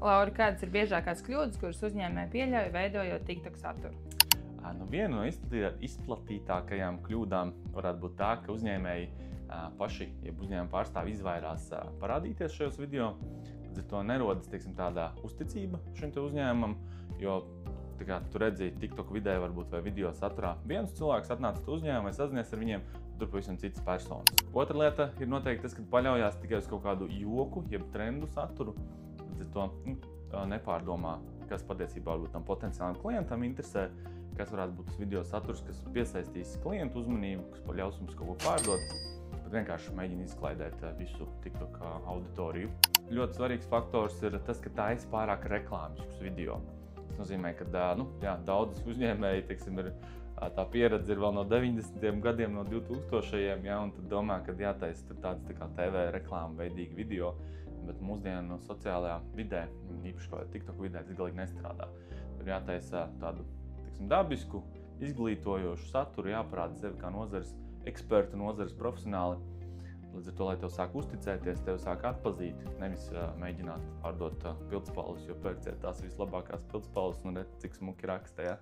Laura, kādas ir biežākās kļūdas, kuras uzņēmēji pieļauj, veidojot TikTok saturu? Viena no izplatītākajām kļūdām varētu būt tā, ka uzņēmēji paši, jeb uzņēmuma pārstāvi izvairās parādīties šajos video. Līdz ar to nerodas, tāda uzticība šim te uzņēmumam, jo tu redzi TikTok vidē varbūt vai video saturā. Viens cilvēks atnāca uz uzņēmumu vai sazinies ar viņiem, tur pavisam citas personas. Otra lieta ir noteikti tas, ka paļaujās tikai uz kaut kādu joku, jeb trendu saturu. Līdz ar to nepārdomā, kas patiesībā varbūt tam potenciālam klientam interesē, kas varētu būt tas video saturs, kas piesaistīs klientu uzmanību, kas ļaus mums kaut ko pārdot, bet vienkārši mēģina izklaidēt visu TikTok auditoriju. Ļoti svarīgs faktors ir tas, ka tā ir pārāk reklāmisks video. Tas nozīmē, ka daudz uzņēmēji, ir tā pieredze ir vēl no 90. gadiem, no 2000. Un tad domā, ka jātaisa tāds tā kā TV reklāma veidīgi video, bet mūsdienu sociālajā vidē, īpaši kā TikTok vidē, tas galīgi nestrādā. Tur jātaisa tādu dabisku, izglītojošu saturu, jāparāda sevi kā nozares ekspertu, nozares profesionāli. Līdz ar to, lai tev sāk uzticēties, tev sāk atpazīt, nevis mēģināt pārdot pildspalvas, jo pērciet tās vislabākās pildspalvas, un redz, cik smuki raksta, ja?